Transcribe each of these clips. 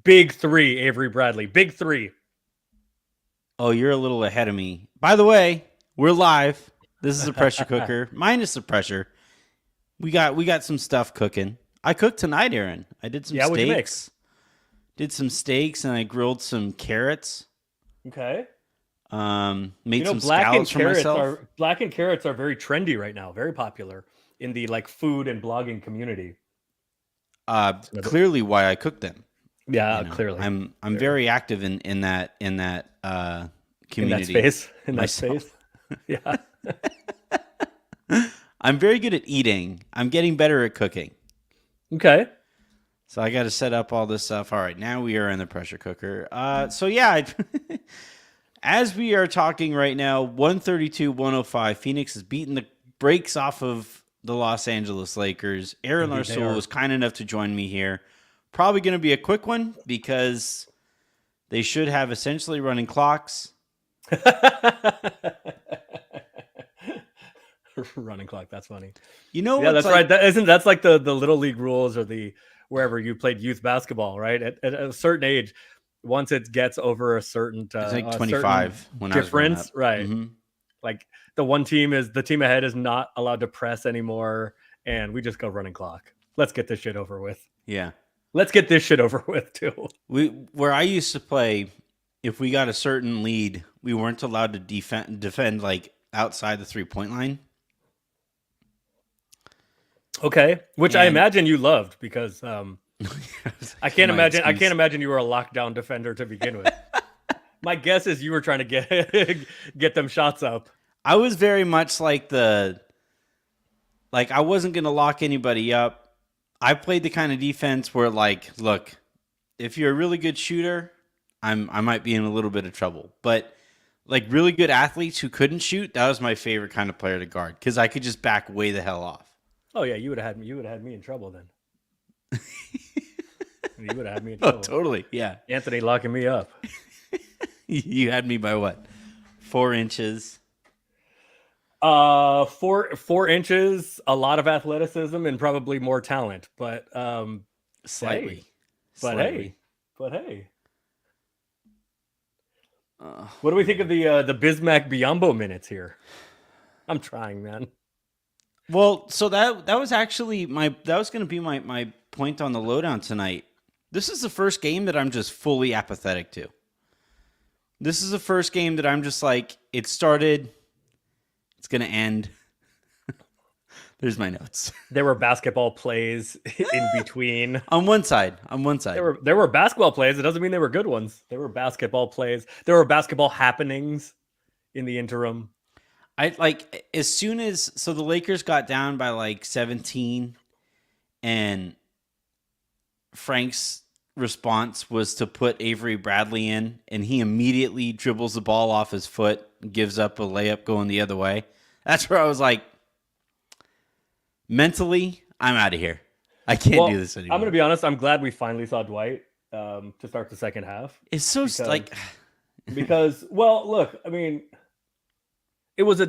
Big three, Avery Bradley. Big three. Oh, you're a little ahead of me. By the way, we're live. This is a pressure cooker, minus the pressure. We got some stuff cooking. I cooked tonight, Aaron. I did some Yeah, what'd you make? steaks. Did some steaks and I grilled some carrots. Okay. Made some scallops for myself. black and carrots are very trendy right now, very popular in the like food and blogging community. Clearly why I cooked them. Yeah, You know, clearly. I'm very active in that community. In that space. Yeah. I'm very good at eating. I'm getting better at cooking. Okay. So I got to set up all this stuff. All right, now we are in the pressure cooker. So yeah, as we are talking right now, 132-105, Phoenix has beaten the brakes off of the Los Angeles Lakers. Aaron Indeed they Larsoul are. was kind enough to join me here. Probably going to be a quick one because they should have essentially running clocks. Running clock. That's funny. You know Yeah, what's that's right. That's like the little league rules or the wherever you played youth basketball, right? At a certain age, once it gets over a certain I think a 25 certain when I was growing difference, up. right? Mhm. Like the team ahead is not allowed to press anymore, and we just go running clock. Let's get this shit over with. Yeah. Let's get this shit over with too. Where I used to play, if we got a certain lead, we weren't allowed to defend like outside the 3-point line. Okay, which I And- imagine you loved because I can't My imagine excuse. you were a lockdown defender to begin with. My guess is you were trying to get them shots up. I was very much like I wasn't going to lock anybody up. I played the kind of defense where like, look, if you're a really good shooter, I might be in a little bit of trouble. But like really good athletes who couldn't shoot, that was my favorite kind of player to guard because I could just back way the hell off. Oh yeah, you would have had me in trouble then. You would have had me in Oh, trouble. totally. Yeah. Anthony locking me up. You had me by what? 4 inches. 4 inches, a lot of athleticism, and probably more talent. But Slightly. but Slightly. hey. What do we think of the Bismack Biyombo minutes here? I'm trying, man. Well, so that was actually that was going to be my point on the lowdown tonight. This is the first game that I'm just fully apathetic to. This is the first game that I'm just like, it started, it's going to end. There's my notes. There were basketball plays in between. On one side. There were basketball plays. It doesn't mean they were good ones. There were basketball plays. There were basketball happenings in the interim. I like as soon as the Lakers got down by like 17 and Frank's response was to put Avery Bradley in and he immediately dribbles the ball off his foot, gives up a layup going the other way. That's where I was like, mentally, I'm out of here. I can't do this anymore. I'm going to be honest. I'm glad we finally saw Dwight to start the second half. It's so because look, I mean, it was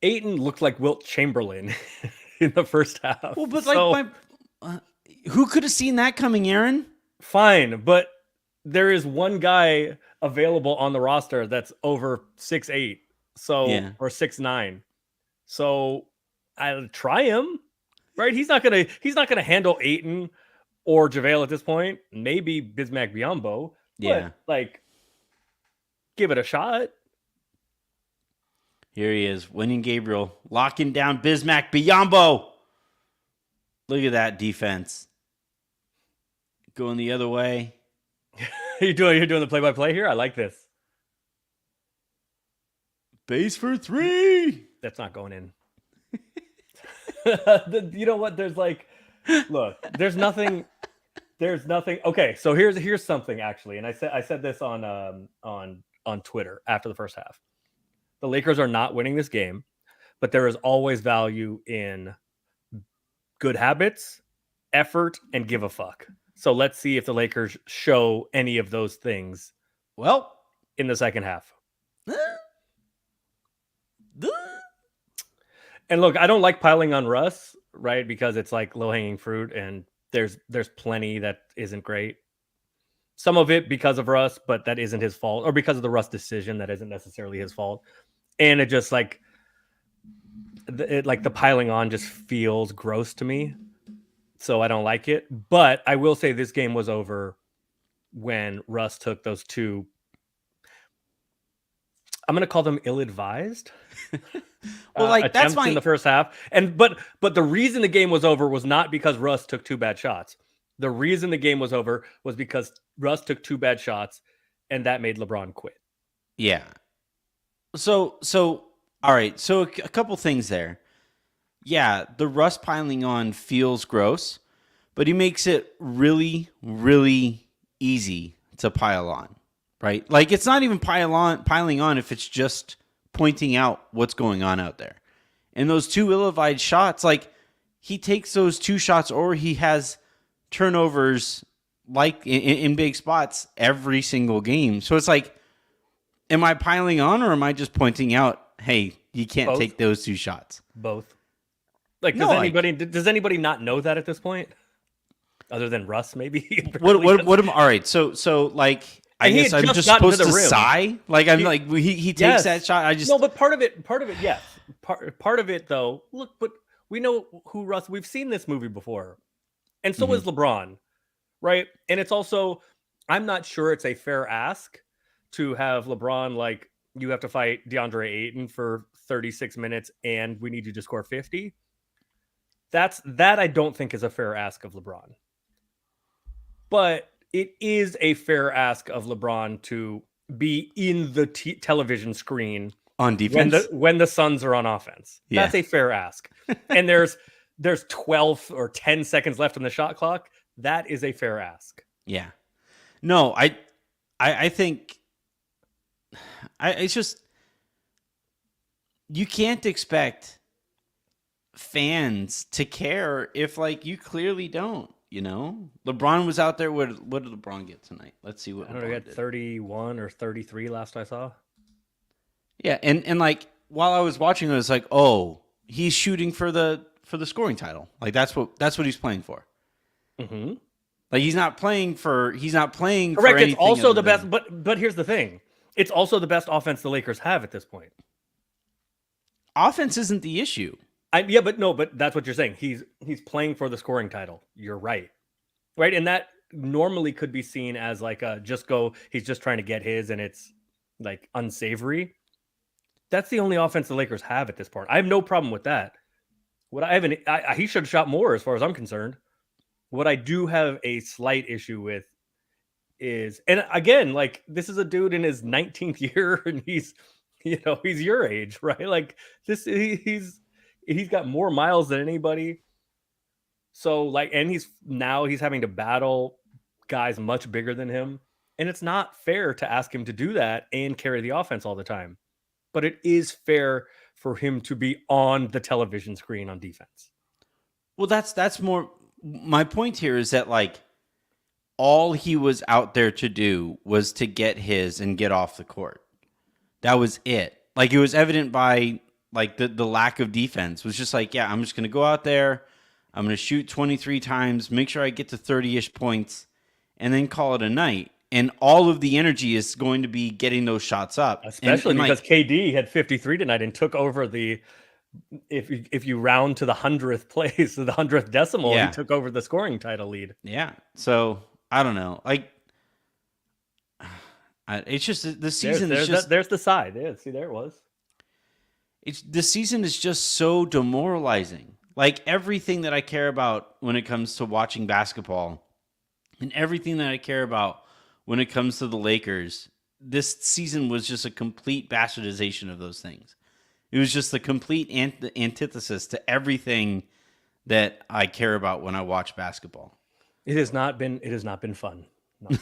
Ayton looked like Wilt Chamberlain in the first half. Well, but who could have seen that coming, Aaron? Fine, but there is one guy available on the roster that's over 6'8", or 6'9". So I'll try him. Right? He's not gonna handle Ayton or JaVale at this point. Maybe Bismack Biyombo. Yeah. But, give it a shot. Here he is, Wenyen Gabriel, locking down Bismack Biyombo. Look at that defense. Going the other way. You're doing the play-by-play here? I like this. Base for 3. That's not going in. You know what? There's there's nothing. Okay, so here's something actually, and I said this on Twitter after the first half. The Lakers are not winning this game, but there is always value in good habits, effort, and give a fuck. So let's see if the Lakers show any of those things. Well, in the second half. And look, I don't like piling on Russ, right? Because it's like low-hanging fruit, and there's plenty that isn't great. Some of it because of Russ, but that isn't his fault, or because of the Russ decision that isn't necessarily his fault. And it just like the piling on just feels gross to me, so I don't like it. But I will say this game was over when Russ took those two. I'm going to call them ill-advised. Well, like that's in the first half, and but the reason the game was over was not because Russ took two bad shots. The reason the game was over was because Russ took two bad shots, and that made LeBron quit. Yeah. So all right. So a couple things there. Yeah, the Russ piling on feels gross, but he makes it really, really easy to pile on, right? Like it's not even piling on if it's just pointing out what's going on out there. And those two ill-advised shots, like he takes those two shots, or he has turnovers like in big spots every single game. So it's like, am I piling on, or am I just pointing out, hey, you can't take those two shots? Both. Like, does anybody not know that at this point? Other than Russ, maybe. What am all right? So like, I guess I'm just supposed to sigh. Like he takes that shot. I just no, but part of it, yes. Part of it though. Look, but we know who Russ. We've seen this movie before, and so is LeBron, right? And it's also, I'm not sure it's a fair ask to have LeBron like, you have to fight DeAndre Ayton for 36 minutes, and we need you to score 50. That I don't think is a fair ask of LeBron. But it is a fair ask of LeBron to be in the television screen on defense when the Suns are on offense. Yeah. That's a fair ask. And there's 12 or 10 seconds left on the shot clock. That is a fair ask. Yeah. No, I think it's just, you can't expect fans to care if like you clearly don't. You know, LeBron was out there. What did LeBron get tonight? Let's see what. I don't know. He had 31 or 33 last I saw. Yeah, and like while I was watching, I was like, oh, he's shooting for the scoring title. Like that's what he's playing for. Mm-hmm. Like he's not playing for Correct. For anything. It's also the best. But here's the thing. It's also the best offense the Lakers have at this point. Offense isn't the issue. But that's what you're saying. He's playing for the scoring title. You're right. Right. And that normally could be seen as like he's just trying to get his, and it's like unsavory. That's the only offense the Lakers have at this point. I have no problem with that. He should have shot more as far as I'm concerned. What I do have a slight issue with is, and again, like this is a dude in his 19th year, and he's your age, right? Like this, he's got more miles than anybody. So like, and he's having to battle guys much bigger than him. And it's not fair to ask him to do that and carry the offense all the time. But it is fair for him to be on the television screen on defense. Well, that's more my point here, is that like all he was out there to do was to get his and get off the court. That was it. Like it was evident by like the lack of defense. Was just like, yeah, I'm just going to go out there. I'm going to shoot 23 times, make sure I get to 30-ish points, and then call it a night. And all of the energy is going to be getting those shots up. Especially because KD had 53 tonight and took over the, if you round to the 100th place, the 100th decimal, he took over the scoring title lead. Yeah. So, I don't know. Like, it's just the season there's the side. Yeah, see, there it was. The season is just so demoralizing. Like everything that I care about when it comes to watching basketball, and everything that I care about when it comes to the Lakers, this season was just a complete bastardization of those things. It was just the complete antithesis to everything that I care about when I watch basketball. It has not been fun. No.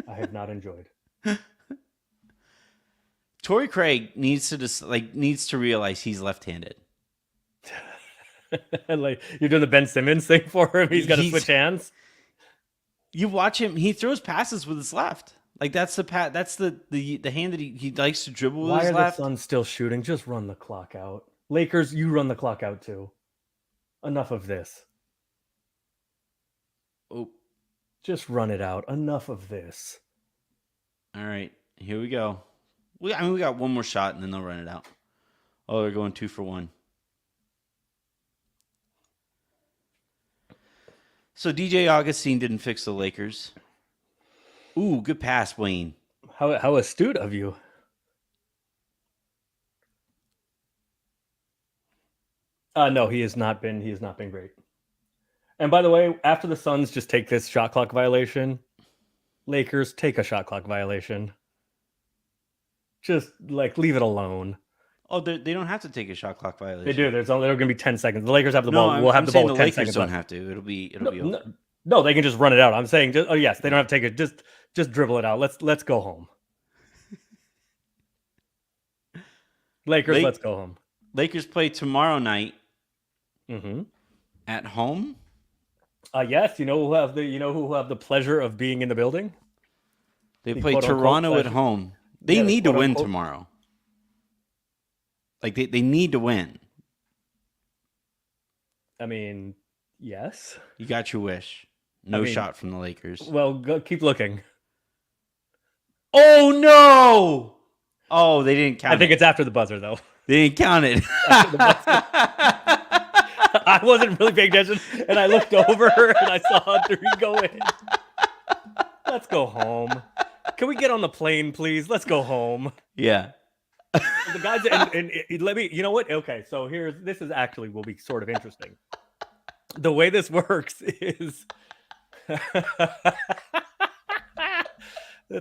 I have not enjoyed. Torrey Craig needs to realize he's left-handed. Like you're doing the Ben Simmons thing for him. He's got to switch hands. You watch him; he throws passes with his left. Like that's the hand that he likes to dribble with his left. Why are the Suns still shooting? Just run the clock out. Lakers, you run the clock out too. Enough of this. Oh, Just run it out. Enough of this. all right. Here we go. We got one more shot and then they'll run it out. Oh, they're going 2 for 1. So DJ Augustine didn't fix the Lakers. Ooh, good pass, Wayne. How astute of you. No, he has not been great. And by the way, after the Suns just take this shot clock violation, Lakers take a shot clock violation. Just like leave it alone. Oh, they don't have to take a shot clock violation. They do. There's going to be 10 seconds. The Lakers have the No, ball. We'll have the ball with 10 Lakers seconds don't left. have to. It'll be No, over. no, they can just run it out. I'm saying, oh yes, they don't have to take it. Just dribble it out. Let's go home. Lakers, let's go home. Lakers play tomorrow night Mm-hmm. at home. Yes, you know who have the pleasure of being in the building? They The play quote-unquote Toronto at pleasure. home. They Yeah, the need to win quote-unquote- tomorrow. Like they need to win. I mean, yes. You got your wish. No mean- shot from the Lakers. Well, keep looking. Oh no! Oh, they didn't count. I think it's after the buzzer, though. They didn't count it. I wasn't really paying attention, and I looked over and I saw Hunter go in. Let's go home. Can we get on the plane, please? Let's go home. Yeah. The guys, and let me. You know what? Okay, so this is actually will be sort of interesting. The way this works is.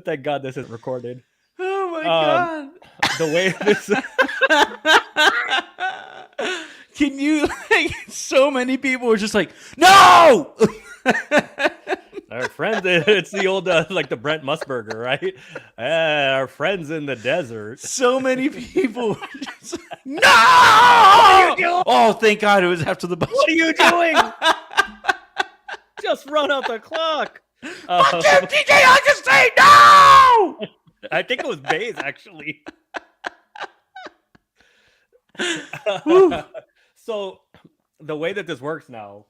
Thank God this is recorded. Oh my god. The way this. Can you like so many people were just like, no! Our friends, it's the old like the Brent Musburger, right? Our friends in the desert. So many people were just like, no! Oh, thank God it was after the buzzer. What are you doing? Just run out the clock. Fuck you, DJ Augustine! No! I think it was Bays actually. So the way that this works now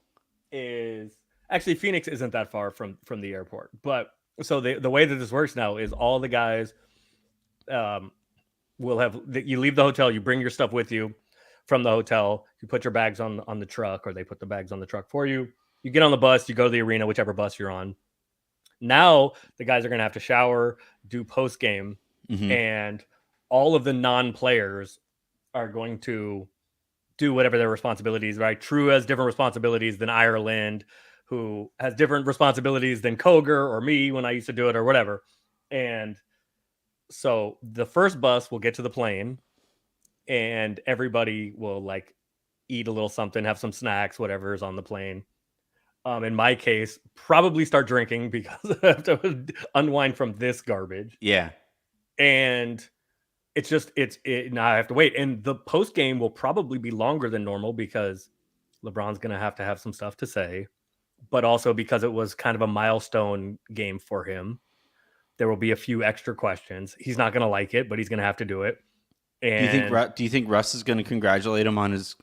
is actually Phoenix isn't that far from the airport, but so the way that this works now is all the guys will have you leave the hotel, you bring your stuff with you from the hotel, you put your bags on the truck, or they put the bags on the truck for you. You get on the bus, you go to the arena, whichever bus you're on. Now the guys are going to have to shower, do post game, and all of the non-players are going to do whatever their responsibilities, right? True has different responsibilities than Ireland, who has different responsibilities than Koger or me when I used to do it or whatever. And so the first bus will get to the plane and everybody will like eat a little something, have some snacks, whatever is on the plane. In my case, probably start drinking because I have to unwind from this garbage. Yeah. And it's just now I have to wait, and the post game will probably be longer than normal because LeBron's gonna have to have some stuff to say, but also because it was kind of a milestone game for him. There will be a few extra questions. He's not gonna like it, but he's gonna have to do it. And Do you think Russ is going to congratulate him on his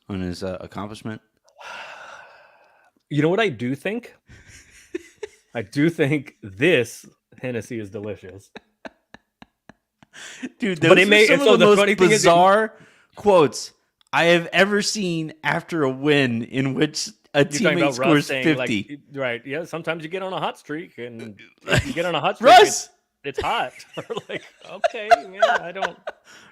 accomplishment? you know what I do think? I do think this Hennessy is delicious. Dude, But it may- some and so of the the most funny thing is- bizarre quotes I have ever seen after a win in which a You're talking teammate about scores Russ saying 50. like, right? Yeah, sometimes you get on a hot streak, and if you get on a hot streak, Russ! it's hot. Like, okay, yeah, I don't.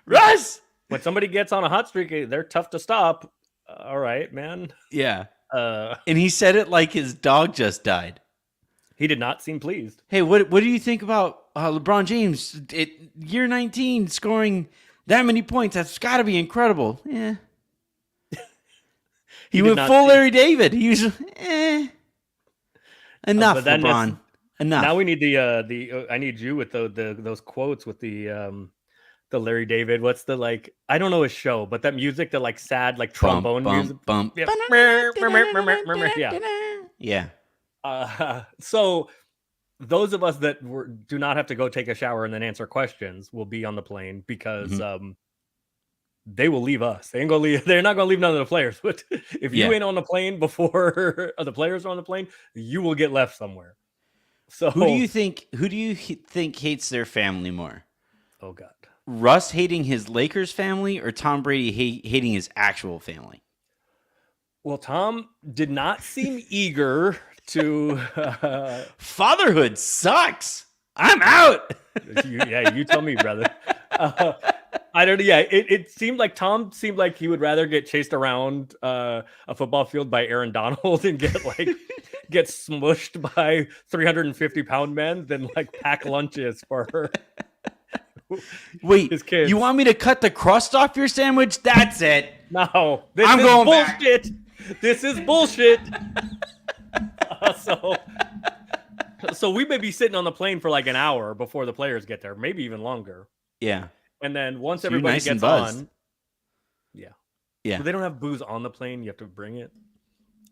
Russ! When somebody gets on a hot streak, they're tough to stop. All right, man. Yeah. Uh, And he said it like his dog just died. he did not seem pleased. Hey, what do you think about LeBron James at year 19 scoring that many points? That's got to be incredible. Yeah. He did went not full see- Larry David. He was enough, but then LeBron. Enough. Now we need the I need you with those quotes with the Larry David. What's the like? I don't know his show, but that music, the like sad like trombone music. bump. Yeah. Yeah. Yeah. So those of us that do not have to go take a shower and then answer questions will be on the plane because they will leave us. They ain't gonna leave. They're not gonna leave none of the players. But if you Yeah. ain't on the plane before the players are on the plane, you will get left somewhere. So Who do you think hates their family more? Oh God. Russ hating his Lakers family or Tom Brady hating his actual family? Well, Tom did not seem eager to. Fatherhood sucks. I'm out. You tell me, brother. I don't. Yeah, it seemed like Tom seemed like he would rather get chased around a football field by Aaron Donald and get smushed by 350-pound men than like pack lunches for Wait, his kids. you want me to cut the crust off your sandwich? That's it. No, this I'm is going bullshit. This is bullshit. So we may be sitting on the plane for like an hour before the players get there, maybe even longer. Yeah. And then once So everybody nice and gets buzzed. on, yeah. Yeah. But they don't have booze on the plane. You have to bring it.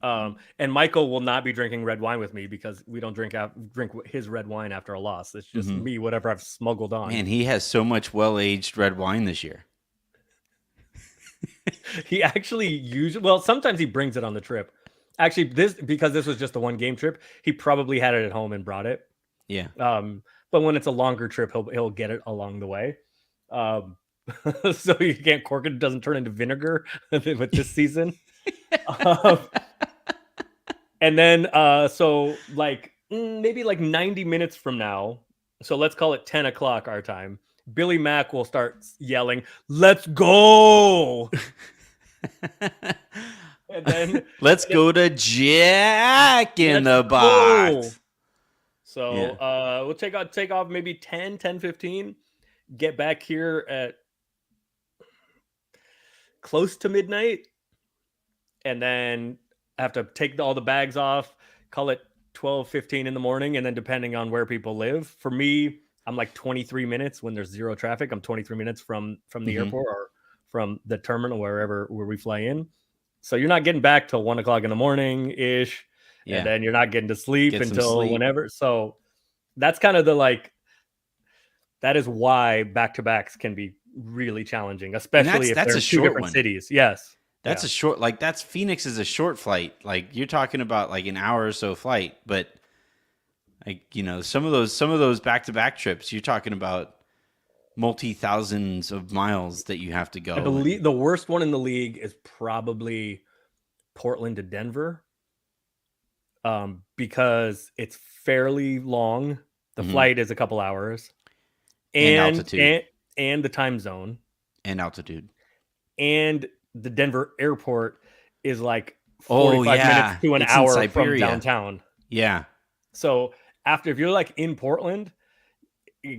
And Michael will not be drinking red wine with me because we don't drink his red wine after a loss. It's just me, whatever I've smuggled on. Man, he has so much well-aged red wine this year. He actually sometimes he brings it on the trip. Actually, because this was just a one game trip, he probably had it at home and brought it. Yeah. But when it's a longer trip, he'll get it along the way. So you can't cork it. It doesn't turn into vinegar with this season. And then, so like maybe like 90 minutes from now, so let's call it 10 o'clock our time, Billy Mack will start yelling, "Let's go!" And then let's go to Jack in the Box. So we'll take off maybe 10:15, get back here at close to midnight, and then have to take all the bags off, call it 12:15 in the morning, and then depending on where people live. For me, I'm like 23 minutes when there's zero traffic. I'm 23 minutes from the airport or from the terminal, where we fly in. So you're not getting back till 1 o'clock in the morning ish. Yeah. And then you're not getting to sleep until whenever. So that's kind of that is why back-to-backs can be really challenging, especially if they're in two different cities. Yes. That's a short, that's Phoenix is a short flight. Like you're talking about like an hour or so flight, but like, some of those back-to-back trips, you're talking about multi-thousands of miles that you have to go. I believe the worst one in the league is probably Portland to Denver, because it's fairly long. The flight is a couple hours, and altitude, and the time zone, and altitude, and the Denver airport is like 45 minutes to an hour from downtown. Yeah. So if you're like in Portland,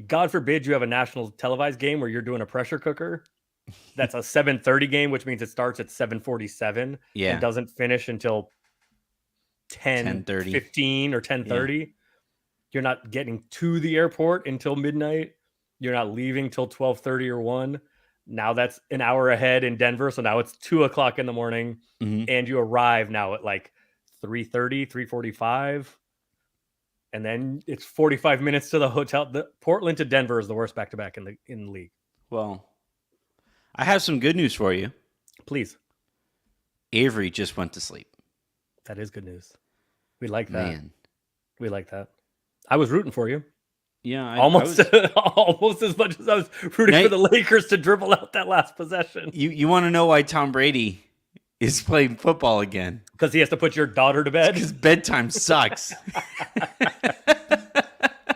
God forbid you have a national televised game where you're doing a pressure cooker. That's a 7:30 game, which means it starts at 7:47. Yeah. And doesn't finish until 10:30, 15 or 10:30. Yeah. You're not getting to the airport until midnight. You're not leaving till 12:30 or 1. Now that's an hour ahead in Denver. So now it's 2 o'clock in the morning, and you arrive now at like 3:30, 3:45. And then it's 45 minutes to the hotel. The Portland to Denver is the worst back-to-back in the league. Well, I have some good news for you. Please. Avery just went to sleep. That is good news. We like that. Man. We like that. I was rooting for you. Yeah. Almost as much as I was rooting for the Lakers to dribble out that last possession. You want to know why Tom Brady is playing football again? Because he has to put your daughter to bed? Because bedtime sucks.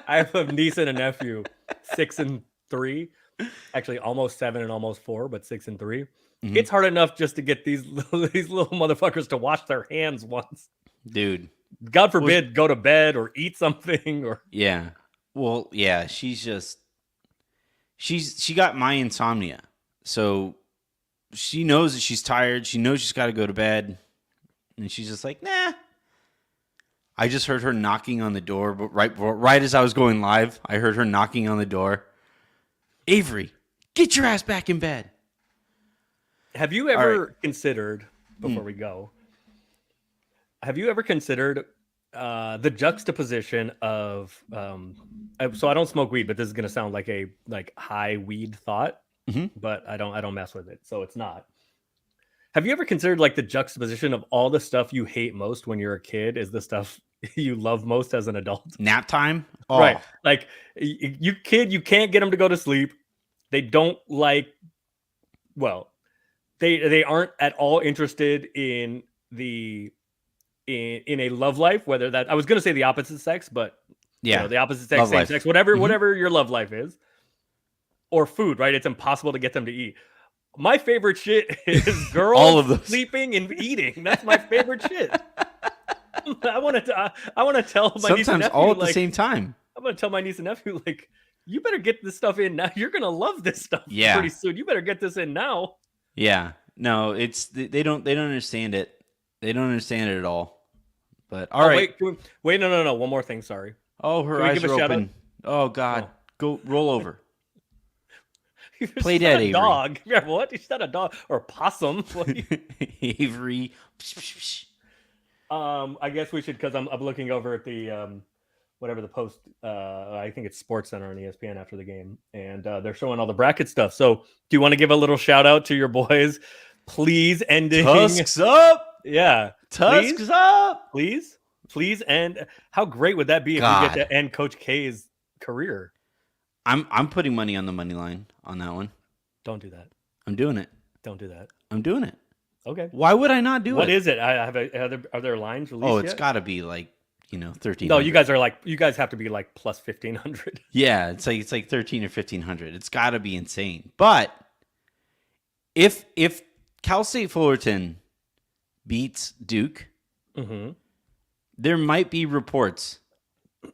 I have a niece and a nephew, 6 and 3. Actually, almost 7 and almost 4, but 6 and 3. It's hard enough just to get these little motherfuckers to wash their hands once. Dude. God forbid, go to bed or eat something. Or yeah. Well, yeah, she got my insomnia. So she knows that she's tired. She knows she's got to go to bed. And she's just like, nah. I just heard her knocking on the door, but right as I was going live, I heard her knocking on the door. Avery, get your ass back in bed. Have you ever considered, before we go, have you ever considered the juxtaposition of, so I don't smoke weed, but this is going to sound like a high weed thought. but I don't mess with it, so it's not. Have you ever considered like the juxtaposition of all the stuff you hate most when you're a kid is the stuff you love most as an adult? Nap time. Oh, Right. Like you can't get them to go to sleep. They don't like, well, they aren't at all interested in in a love life, whether that, I was going to say the opposite sex, but yeah. the opposite sex, Love same life. sex, whatever your love life is, or food, right? It's impossible to get them to eat. My favorite shit is girls All of those. sleeping and eating. That's my favorite shit. I want to tell my niece and Sometimes nephew, all at like, the same time. I'm going to tell my niece and nephew, like, you better get this stuff in now. You're going to love this stuff Yeah. pretty soon. You better get this in now. Yeah. No, it's they don't understand it. They don't understand it at all. But all right. Wait, no. One more thing. Sorry. Oh, her Can we eyes give a are shout open. Oh God. Oh. Go roll over. Play She's dead, not a Avery. dog. Yeah, what? She's not a dog or a possum. Avery. I guess we should, because I'm looking over at the whatever the post. I think it's Sports Center on ESPN after the game, and they're showing all the bracket stuff. So, do you want to give a little shout out to your boys? Please, ending Tusks up. Yeah, Tusks please? up. Please, and how great would that be if God. you get to end Coach K's career? I'm putting money on the money line on that one. Don't do that. I'm doing it. Don't do that. I'm doing it. Okay. Why would I not do What it? is it? Are there lines released? Oh, it's yet? got to be like 13. No, you guys have to be like plus 1,500. Yeah, it's like 13 or 1,500. It's got to be insane. But if Cal State Fullerton beats Duke, there might be reports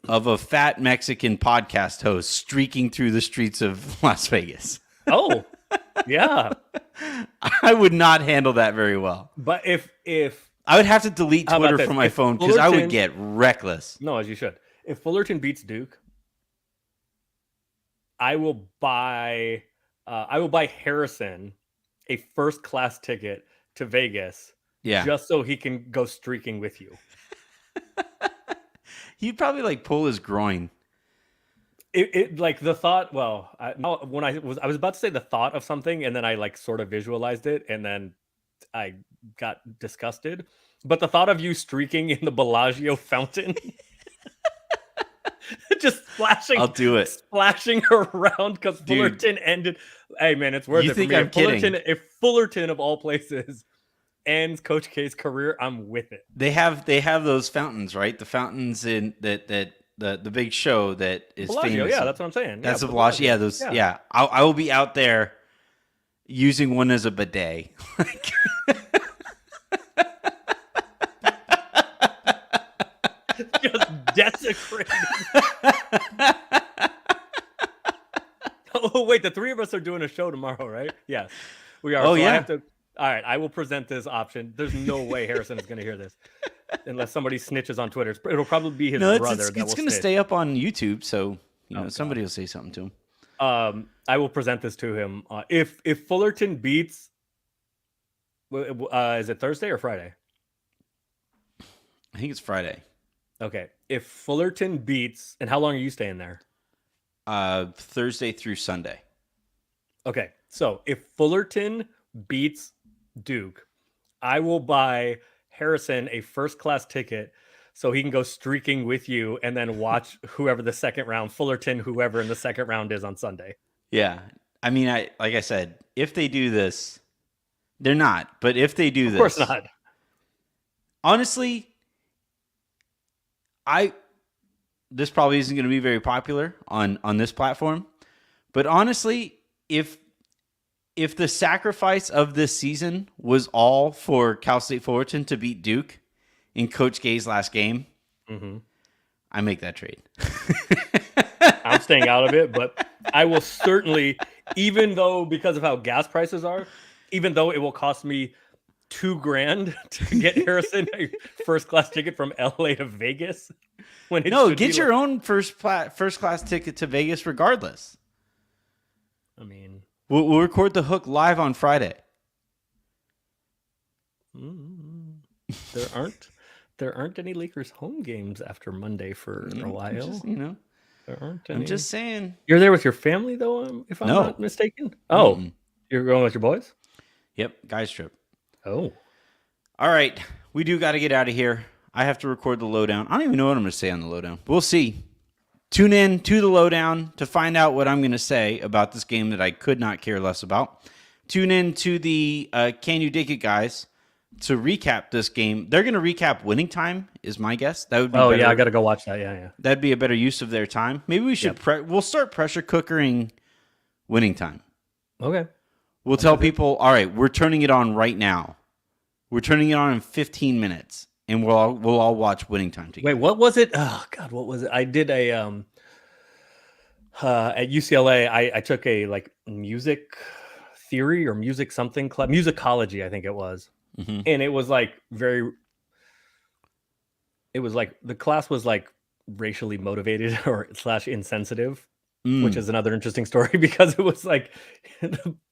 of a fat Mexican podcast host streaking through the streets of Las Vegas. Oh, yeah. I would not handle that very well. But if I would have to delete How about Twitter this? from my If phone because I would Fullerton- get reckless. no, as you should. If Fullerton beats Duke, I will buy Harrison a first class ticket to Vegas, Yeah. just so he can go streaking with you. He'd probably like pull his groin. It like the thought. Well, I was about to say the thought of something, and then I like sort of visualized it, and then I got disgusted. But the thought of you streaking in the Bellagio fountain, just splashing, I'll do it. splashing around because Dude. Fullerton ended. Hey man, it's worth You it. For think me. I'm kidding? If Fullerton of all places ends Coach K's career, I'm with it. They have those fountains, right? The fountains in the big show that is Bellagio, famous. yeah, that's what I'm saying. That's yeah, the Bellagio. Yeah, those. Yeah, I will be out there using one as a bidet. Just desecrated. Oh wait, the three of us are doing a show tomorrow, right? Yes, we are. Oh, So yeah. I have to. All right, I will present this option. There's no way Harrison is going to hear this unless somebody snitches on Twitter. It'll probably be his No, brother. it's that going will to snitch. stay up on YouTube, so God. somebody will say something to him. I will present this to him. If Fullerton beats, is it Thursday or Friday? I think it's Friday. Okay. If Fullerton beats, and how long are you staying there? Thursday through Sunday. Okay. So if Fullerton beats Duke, I will buy Harrison a first class ticket so he can go streaking with you and then watch whoever the second round, Fullerton, whoever in the second round is on Sunday. Yeah. I mean, like I said, if they do this, they're not. But if they do Of this, course not. honestly, this probably isn't going to be very popular on this platform. But honestly, if the sacrifice of this season was all for Cal State Fullerton to beat Duke in Coach Gay's last game, I make that trade. I'm staying out of it, but I will certainly, even though because of how gas prices are, even though it will cost me $2,000 to get Harrison a first class ticket from LA to Vegas. When it No, should get be your own first class ticket to Vegas regardless. I mean, We'll record the hook live on Friday. there aren't any Lakers home games after Monday for a while. Just, There aren't I'm any. just saying. You're there with your family though, if I'm No. not mistaken. Oh, Mm-mm. you're going with your boys? Yep, guys trip. Oh, All right, we do got to get out of here. I have to record the lowdown. I don't even know what I'm going to say on the lowdown. We'll see. Tune in to the lowdown to find out what I'm going to say about this game that I could not care less about. Tune in to the Can You Dig It guys to recap this game. They're going to recap Winning Time, is my guess. That would be better. yeah, I got to go watch that. Yeah. That'd be a better use of their time. Maybe we should. We'll start pressure cookering Winning Time. Okay. We'll tell people, all right, we're turning it on right now. We're turning it on in 15 minutes, and we'll all watch Winning Time together. Wait, what was it? Oh God, what was it? I did a at UCLA. I took a like music theory or music something club, musicology, I think it was, and it was like it was like the class was like racially motivated or / insensitive, which is another interesting story because it was like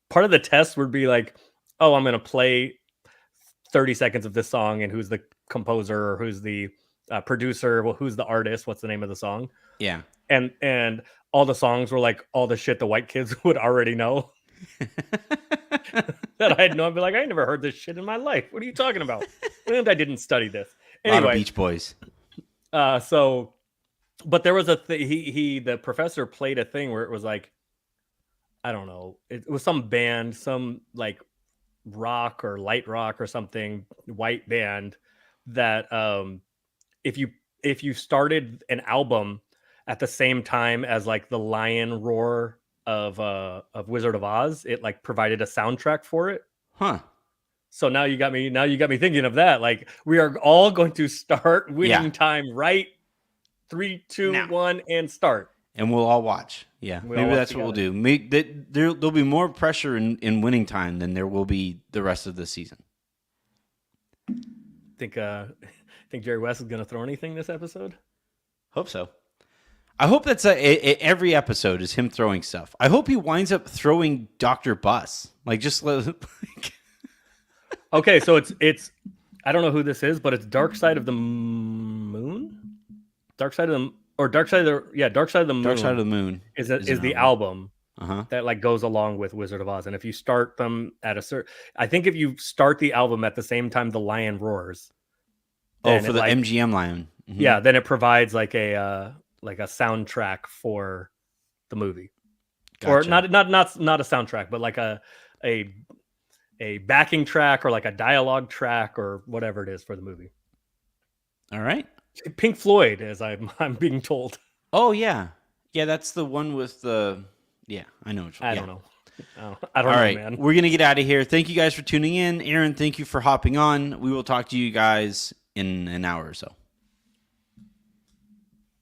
part of the test would be like, oh, I'm gonna play 30 seconds of this song and who's the composer or who's the producer, well, who's the artist, what's the name of the song. Yeah. And all the songs were like all the shit the white kids would already know. That I had no, I'd be like, I never heard this shit in my life. What are you talking about? And I didn't study this. Anyway, a lot of Anyway, Beach Boys. So but there was a the professor played a thing where it was like, I don't know, it was some band, some like rock or light rock or something, white band that if you started an album at the same time as like the lion roar of Wizard of Oz, it like provided a soundtrack for it. Huh. So now you got me thinking of that. Like we are all going to start Winning Time right. 3, 2, 1 and start. And we'll all watch. Yeah, maybe that's what we'll do. There'll be more pressure in Winning Time than there will be the rest of the season. Think Jerry West is going to throw anything this episode? Hope so. I hope that's every episode is him throwing stuff. I hope he winds up throwing Dr. Bus. Like just Okay, so it's I don't know who this is, but it's Dark Side of the Moon. Dark Side of the Moon. Dark Side of the Moon. Dark Side of the Moon is the album Uh-huh. that like goes along with Wizard of Oz. And if you start them at a certain, I think if you start the album at the same time the lion roars. Oh, for the MGM lion. Mm-hmm. Yeah, then it provides like a soundtrack for the movie. Gotcha. Or not a soundtrack, but like a backing track or like a dialogue track or whatever it is for the movie. All right. Pink Floyd, as I'm being told. Oh yeah, yeah. That's the one with the. Yeah, I know. I don't know. I don't All know, right, man. We're gonna get out of here. Thank you guys for tuning in. Aaron, thank you for hopping on. We will talk to you guys in an hour or so.